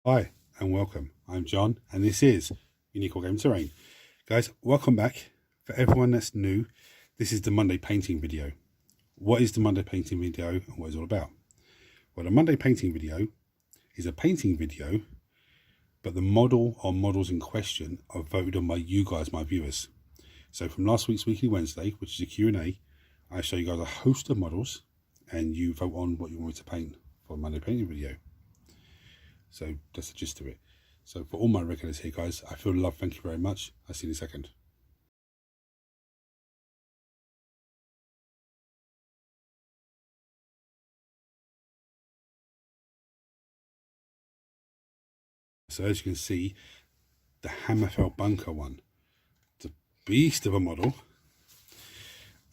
Hi and welcome. I'm John and this is Unique Game Terrain. Guys, welcome back. For everyone that's new, this is the Monday painting video. What is the Monday painting video and what is it all about? Well, the Monday painting video is a painting video, but the model or models in question are voted on by you guys, my viewers. So from last week's Weekly Wednesday, which is a Q&A, I show you guys a host of models and you vote on what you want me to paint for a Monday painting video. So that's the gist of it. So for all my regulars here, guys, I feel love. Thank you very much. I'll see you in a second. So as you can see, the Hammerfell bunker one, the beast of a model.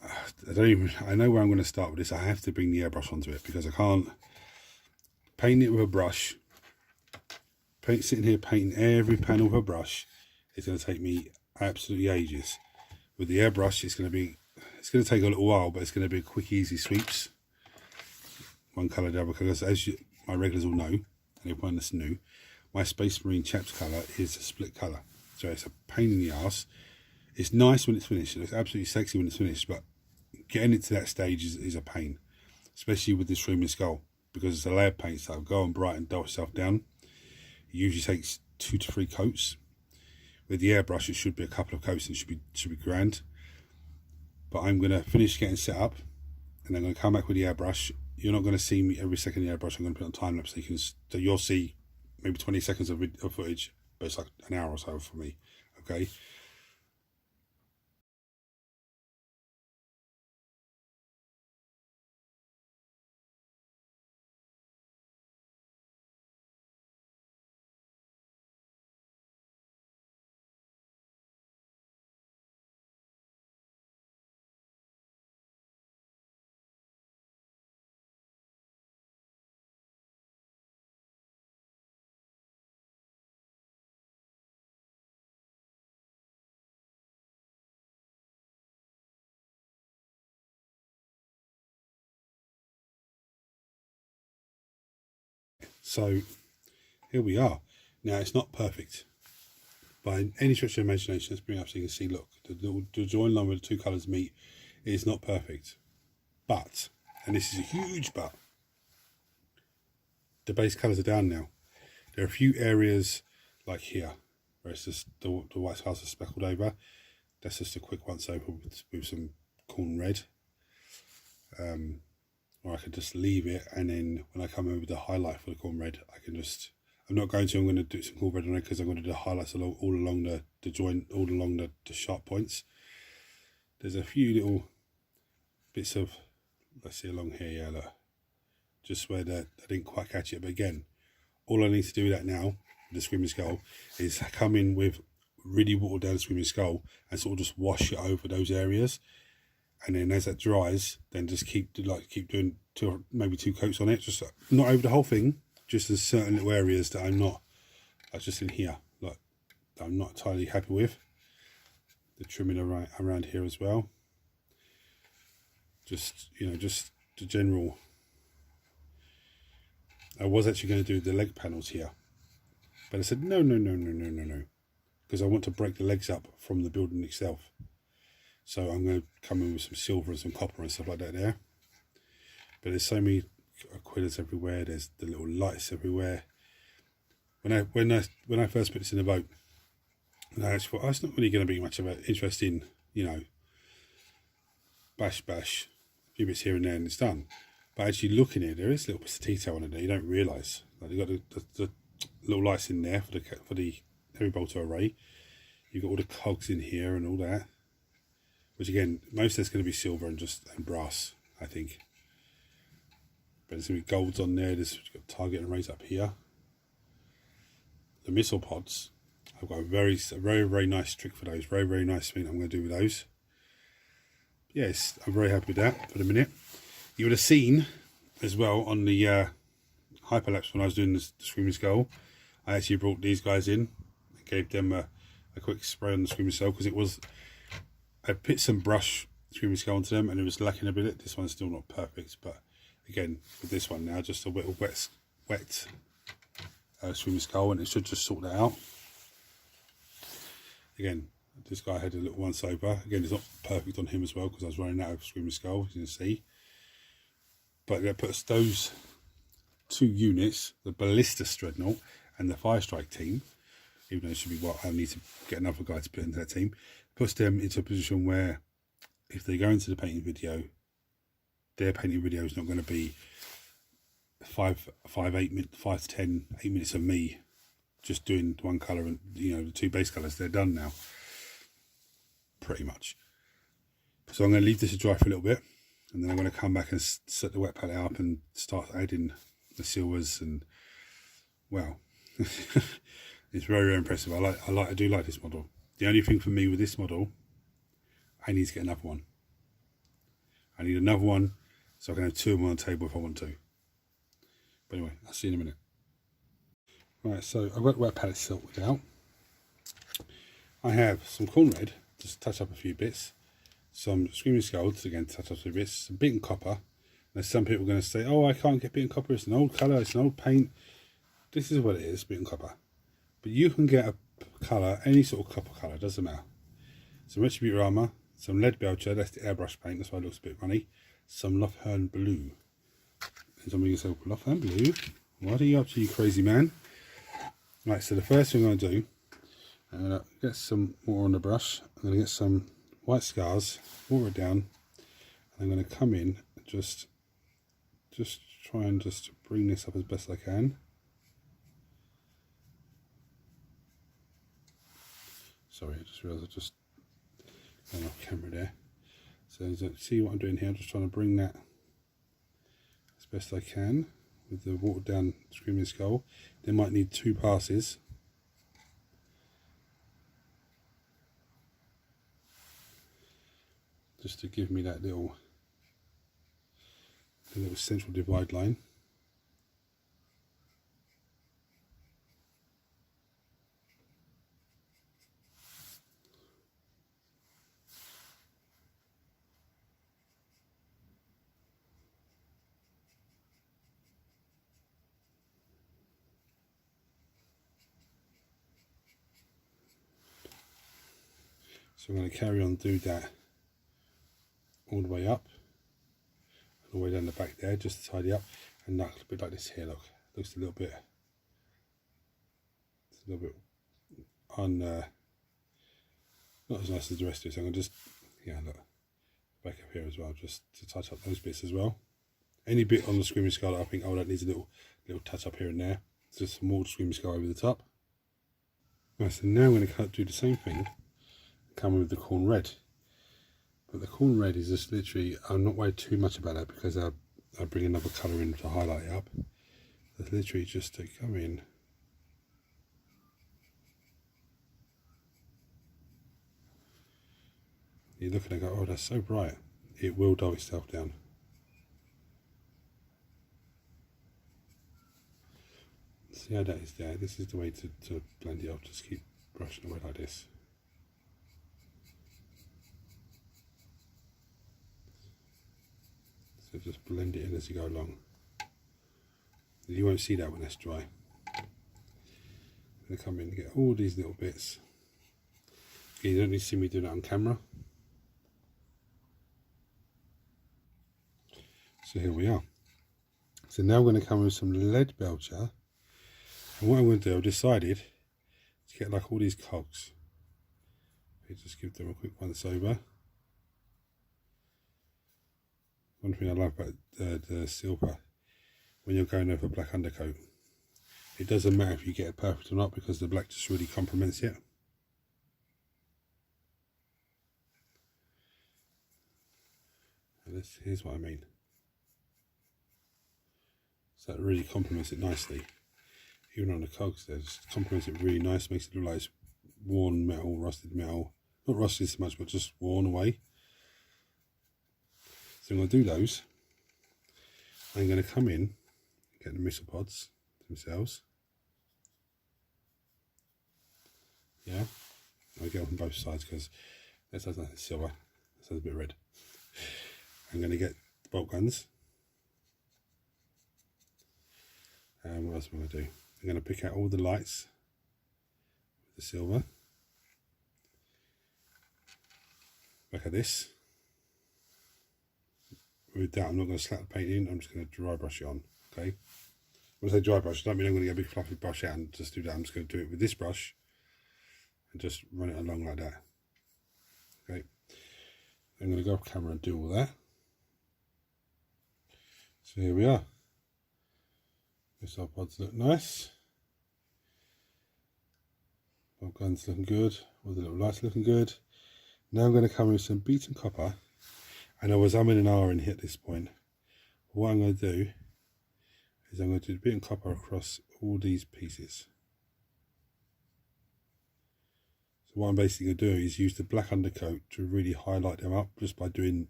I know where I'm going to start with this. I have to bring the airbrush onto it because I can't paint it with a brush. Sitting here painting every panel with a brush, it's going to take me absolutely ages. With the airbrush, it's going to take a little while, but it's going to be quick, easy sweeps. One colour, the other colour. As my regulars all know, and everyone that's new, my Space Marine Chaps colour is a split colour. So it's a pain in the arse. It's nice when it's finished. It looks absolutely sexy when it's finished, but getting it to that stage is a pain, especially with this Screaming Skull, because it's a layer paint, so go and brighten, dull itself down. It usually takes 2 to 3 coats. With the airbrush, it should be a couple of coats and it should be grand. But I'm going to finish getting set up and I'm going to come back with the airbrush. You're not going to see me every second the airbrush. I'm going to put it on time lapse so you'll see maybe 20 seconds of footage, but it's like an hour or so for me. Okay. So here we are. Now it's not perfect by any stretch of imagination. Let's bring it up so you can see. Look, the join line where the two colours meet is not perfect, but, and this is a huge but, the base colours are down now. There are a few areas like here where it's just the white colours are speckled over. That's just a quick once over with some corn red. Or I could just leave it, and then when I come over with the highlight for the corn red, I can just, I'm going to do some corn red on it because I'm going to do the highlights all along the joint, all along the sharp points. There's a few little bits of, let's see along here, yeah, look, just where I didn't quite catch it. But again, all I need to do with that now, the Screaming Skull, is come in with really watered down Screaming Skull and sort of just wash it over those areas. And then as that dries, then just keep doing maybe 2 coats on it, just not over the whole thing, just in certain little areas that I'm not, like just in here, like I'm not entirely happy with. The trimming around here as well. Just, you know, just the general. I was actually going to do the leg panels here, but I said no, because I want to break the legs up from the building itself. So I'm going to come in with some silver and some copper and stuff like that there. But there's so many quillers everywhere. There's the little lights everywhere. When I first put this in the boat, and I actually thought, oh, it's not really going to be much of an interest in, you know, bash, a few bits here and there, and it's done. But actually looking at it, there is little bits of detail on it that you don't realise. Like you've got the little lights in there for the heavy bolter array. You've got all the cogs in here and all that. Which again, most of that's going to be silver and brass, I think. But there's going to be golds on there. There's got target and raise up here. The missile pods, I've got a very nice trick for those. Very nice thing I'm going to do with those. Yes, I'm very happy with that for the minute. You would have seen as well on the hyperlapse when I was doing the Screaming Skull, I actually brought these guys in and gave them a quick spray on the Screaming Skull because I put some brush Screaming Skull onto them and it was lacking a bit. This one's still not perfect, but again with this one now, just a wet screaming skull, and it should just sort that out. Again, this guy had a little once over. Again, it's not perfect on him as well because I was running out of screaming skull, as you can see. But that puts those two units, the Ballista Dreadnought and the Fire Strike team, even though it should be what I need to get another guy to put into that team, puts them into a position where if they go into the painting video, their painting video is not going to be 5 to 10, 8 minutes of me just doing one colour and, you know, the two base colours. They're done now, pretty much. So I'm going to leave this to dry for a little bit, and then I'm going to come back and set the wet palette up and start adding the silvers. And well, it's very, very impressive. I do like this model. The only thing for me with this model, I need to get another one. I need another one so I can have two of them on the table if I want to. But anyway, I'll see you in a minute. Right, so I've got the wet palette sorted out. I have some corn red, just touch up a few bits. Some screaming skulls, again, touch up a few bits. Some beaten copper. There's some people are going to say, oh, I can't get beaten copper, it's an old colour, it's an old paint. This is what it is, beaten copper. But you can get a colour, any sort of copper colour, doesn't matter. Some Retributor armour, some lead belcher, that's the airbrush paint, that's why it looks a bit runny. Some Lothern blue. And somebody can say, Lothern blue? What are you up to, you crazy man? Right, so the first thing I'm going to do, I'm going to get some water on the brush. I'm going to get some white scars, water it down. And I'm going to come in and just try and just bring this up as best I can. Sorry, I just realised I just got off camera there. So see what I'm doing here, I'm just trying to bring that as best I can with the watered down screaming skull. They might need 2 passes. Just to give me that little central divide line. So I'm going to carry on do that all the way up, all the way down the back there, just to tidy up, and look a bit like this here. Look, looks a little bit, not as nice as the rest of it. So I'm going to just, yeah, look, back up here as well, just to touch up those bits as well. Any bit on the screaming skull I think, oh, that needs a little touch up here and there. Just some more screaming skull over the top. Right, so now I'm going to do the same thing. Come with the corn red, but the corn red is just literally, I'm not worried too much about that because I bring another colour in to highlight it up. It's literally just to come in you look at it and go, oh, that's so bright, it will dull itself down. See how that is there. This is the way to blend it. I'll just keep brushing away like this. So just blend it in as you go along. You won't see that when that's dry. I'm going to come in and get all these little bits. Okay, you don't need to see me doing that on camera. So here we are. So now I'm going to come with some lead belcher. And what I'm going to do, I've decided to get like all these cogs. Just give them a quick once over. One thing I love about the silver, when you're going over black undercoat, it doesn't matter if you get it perfect or not because the black just really complements it. And here's what I mean. So that really complements it nicely. Even on the cogs there, just complements it really nice, makes it look like it's worn metal, rusted metal. Not rusted so much, but just worn away. So I'm going to do those. I'm going to come in, get the missile pods themselves. Yeah, I'll get on both sides because this has nothing silver, this has a bit red. I'm going to get the bolt guns. And what else am I going to do? I'm going to pick out all the lights with the silver. Look at this. With that, I'm not going to slap the paint in, I'm just going to dry brush it on. Okay. When I say dry brush, I don't mean I'm going to get a big fluffy brush out and just do that. I'm just going to do it with this brush and just run it along like that. Okay. I'm going to go off camera and do all that. So here we are. This our pods look nice. Our gun's looking good. All the little lights looking good. Now I'm going to come in with some beaten copper. And I'm in an R in here at this point. What I'm going to do is I'm going to do the beaten copper across all these pieces. So what I'm basically going to do is use the black undercoat to really highlight them up just by doing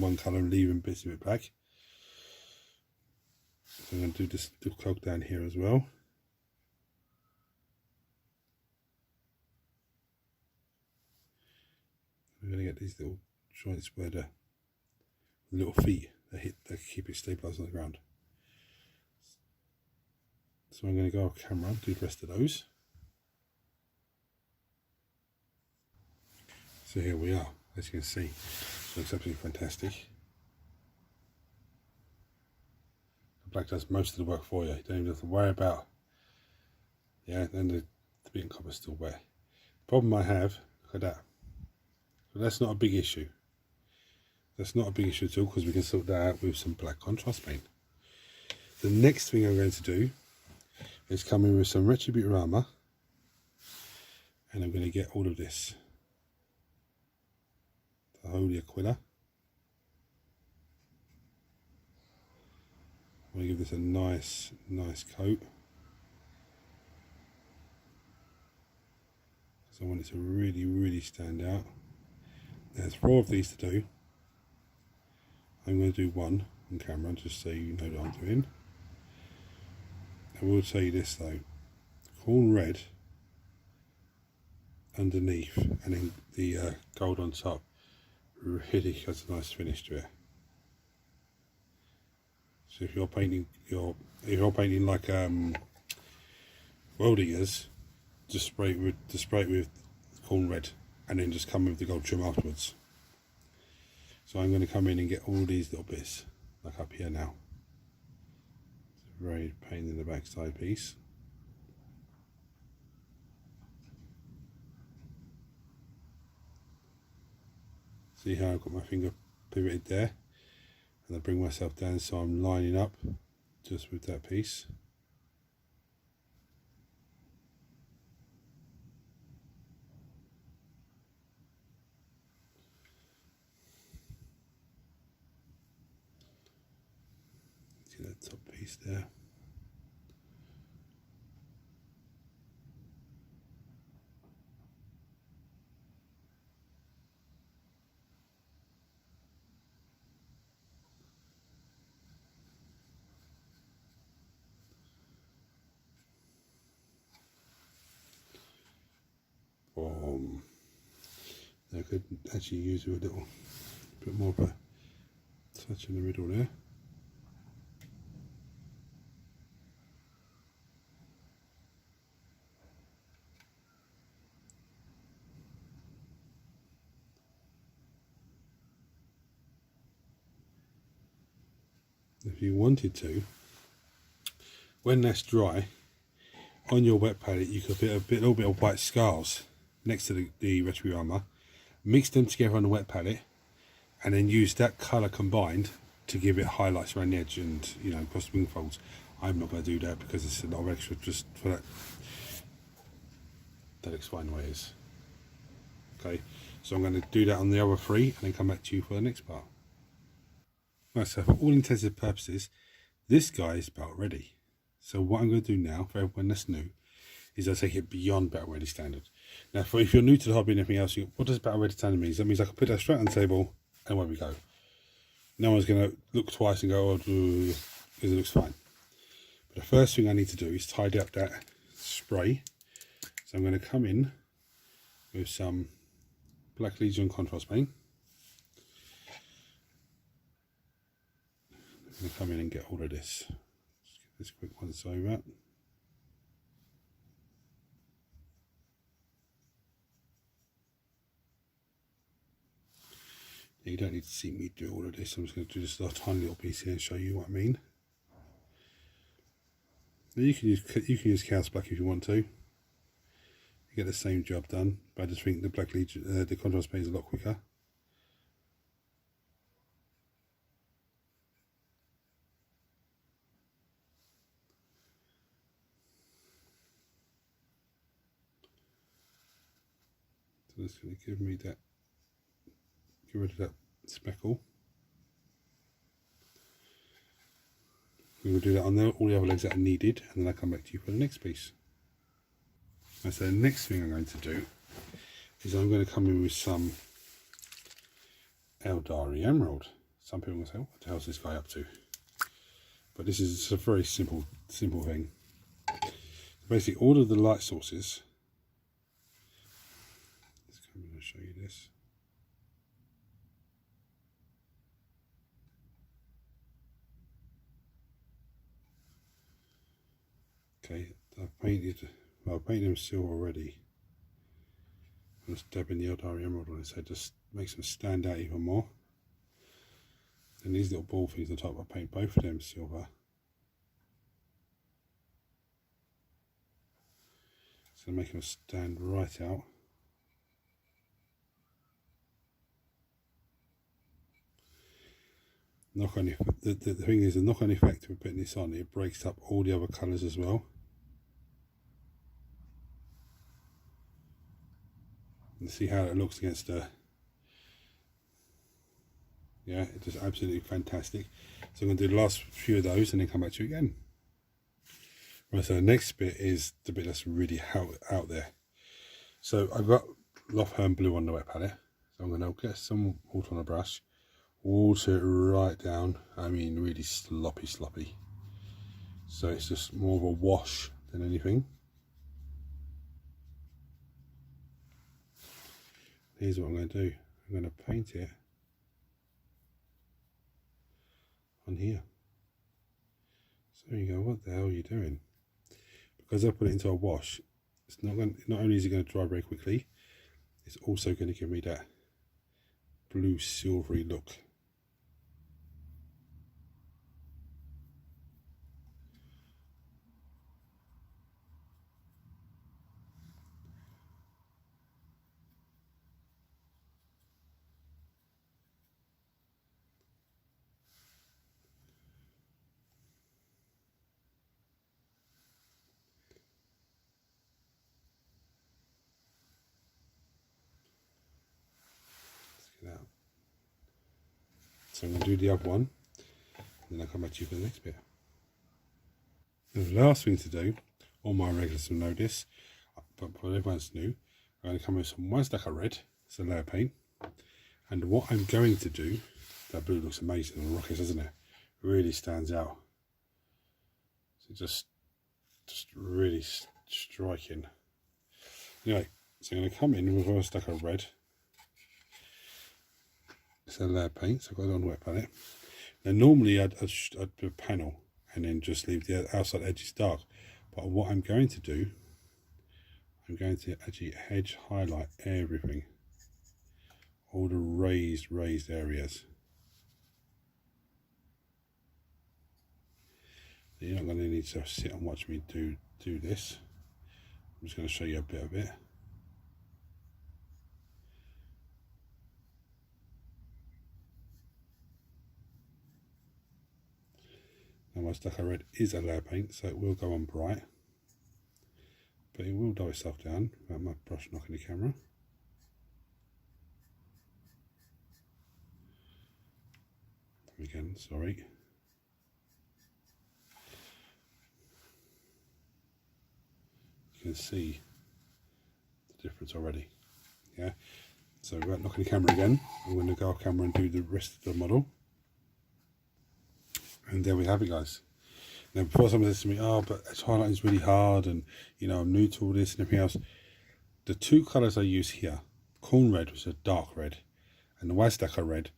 one colour and leaving bits of it black. So I'm going to do this little cloak down here as well. I'm going to get these little joints where the little feet that keep it stabilised on the ground. So I'm going to go off camera and do the rest of those. So here we are, as you can see, it looks absolutely fantastic. The black does most of the work for you. You don't even have to worry about, then the beaten copper is still wet. The problem I have, look at that. But that's not a big issue. That's not a big issue at all because we can sort that out with some black contrast paint. The next thing I'm going to do is come in with some Retributorama, and I'm going to get all of this. The Holy Aquila. I'm going to give this a nice coat. So I want it to really stand out. There's 4 of these to do. I'm going to do one on camera just so you know what I'm doing. I will tell you this though, corn red underneath and then the gold on top really has a nice finish to it. So if you're painting like world eaters, just spray it with corn red and then just come with the gold trim afterwards. So I'm going to come in and get all these little bits, like up here now. It's a very pain in the backside piece. See how I've got my finger pivoted there? And I bring myself down so I'm lining up just with that piece. See that top piece there. I could actually use a little bit more of a touch in the middle there. If you wanted to, when that's dry, on your wet palette you could put a little bit of white scars next to the Retributorama, mix them together on the wet palette, and then use that colour combined to give it highlights around the edge and, you know, across the wing folds. I'm not going to do that because it's a lot of extra just for that. That looks fine the way it is. Okay, so I'm going to do that on the other 3 and then come back to you for the next part. Right, so for all intents and purposes, this guy is about ready. So what I'm going to do now, for everyone that's new, is I'll take it beyond battle ready standard. Now, if you're new to the hobby and everything else, what does battle ready standard mean? That means I can put that straight on the table and away we go. No one's going to look twice and go, oh, because it looks fine. But the first thing I need to do is tidy up that spray. So I'm going to come in with some Black Legion contrast paint. I'm going to come in and get all of this. Just get this quick once over. You don't need to see me do all of this. I'm just going to do just a tiny little piece here and show you what I mean. Now you can use Chaos Black if you want to. You get the same job done, but I just think the Black Legion, the contrast paint is a lot quicker. So that's going to give me that. Get rid of that speckle. We will do that on all the other legs that are needed, and then I'll come back to you for the next piece. And so the next thing I'm going to do is I'm going to come in with some Eldari Emerald. Some people will say, what the hell is this guy up to? But this is a very simple thing. Basically, all of the light sources. Let's come in and show you this. Okay, I've painted them silver already. I'm just dabbing the Eldari Emerald on it, so it just makes them stand out even more. And these little ball things on top, I paint both of them silver. So make them stand right out. Knock-on the thing is, the knock-on effect of putting this on, it breaks up all the other colours as well. And see how it looks against the, yeah, it's just absolutely fantastic. So I'm going to do the last few of those and then come back to you again. Right, so the next bit is the bit that's really out there. So I've got Lothern Blue on the wet palette. So I'm going to get some water on a brush, water it right down. I mean, really sloppy. So it's just more of a wash than anything. Here's what I'm going to do. I'm going to paint it on here. So you go, what the hell are you doing? Because I put it into a wash, it's not only is it going to dry very quickly, it's also going to give me that blue silvery look. So I'm going to do the other one, and then I'll come back to you for the next bit. And the last thing to do, all my regulars will know this, but for everyone's new, I'm going to come with some one stack of red, it's a layer paint, and what I'm going to do, that blue looks amazing on the rockets, doesn't it? It really stands out. So just really striking. Anyway, so I'm going to come in with a stack of red. It's a layer paint, so I've got it on the wet palette. Now normally I'd do a panel and then just leave the outside edges dark. But what I'm going to do, I'm going to actually edge highlight everything. All the raised areas. You're not going to need to sit and watch me do this. I'm just going to show you a bit of it. Now my stack of red is a layer paint, so it will go on bright, but it will dull itself down without my brush knocking the camera. Again, sorry. You can see the difference already. Yeah. So without knocking the camera again, I'm going to go off camera and do the rest of the model. And there we have it, guys. Now, before someone says to me, oh, but highlighting is really hard and, you know, I'm new to all this and everything else. The two colours I use here, corn red, which is a dark red, and the white stacker red,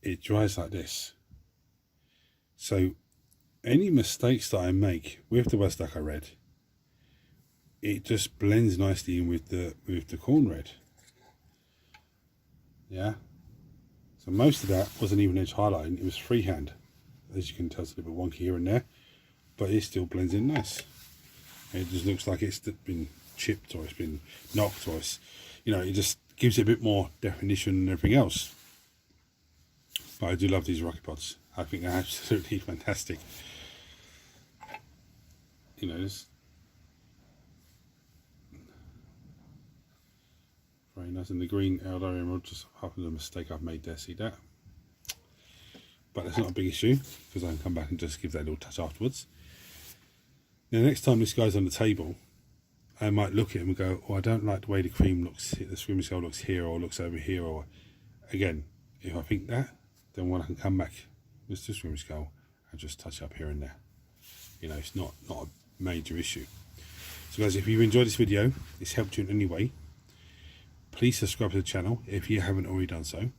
it dries like this. So any mistakes that I make with the white stacker red, it just blends nicely in with the corn red. Yeah. So most of that wasn't even edge highlighting, it was freehand. As you can tell, it's a little bit wonky here and there, but it still blends in nice. It just looks like it's been chipped or it's been knocked, or it's, you know, it just gives it a bit more definition and everything else. But I do love these rocket pods. I think they're absolutely fantastic. You know, this very nice. And the green Elder Emerald, just half of the mistake I've made there, see that? But that's not a big issue, because I can come back and just give that a little touch afterwards. Now, next time this guy's on the table, I might look at him and go, oh, I don't like the way the cream looks, the swimming skull looks here or looks over here. Or again, if I think that, then when I can come back with the swimming skull and just touch up here and there. You know, it's not a major issue. So guys, if you've enjoyed this video, it's helped you in any way, please subscribe to the channel if you haven't already done so.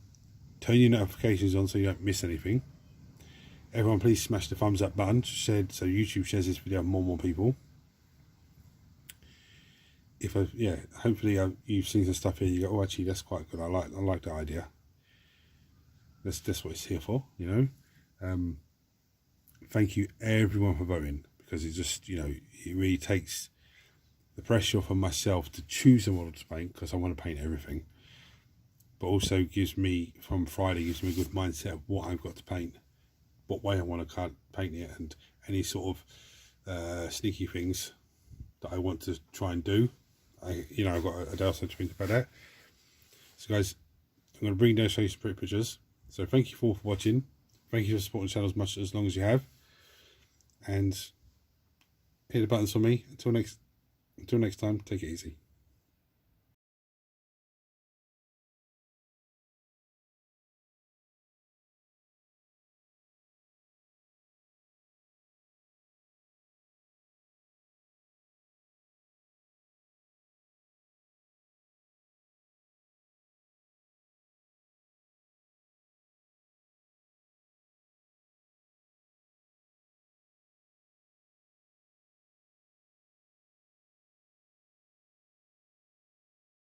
Turn your notifications on so you don't miss anything. Everyone, please smash the thumbs up button so YouTube shares this video with more and more people. Hopefully you've seen some stuff here. You go, oh, actually, that's quite good. I like that idea. That's what it's here for, you know. Thank you everyone for voting, because it just, you know, it really takes the pressure off of myself to choose a model to paint, because I want to paint everything. But also gives me, from Friday, gives me a good mindset of what I've got to paint, what way I want to paint it, and any sort of sneaky things that I want to try and do. I've got a day or so to think about that. So guys, I'm going to bring down, show you some pretty pictures. So thank you all for watching. Thank you for supporting the channel as long as you have. And hit the buttons for me. Until next time, take it easy.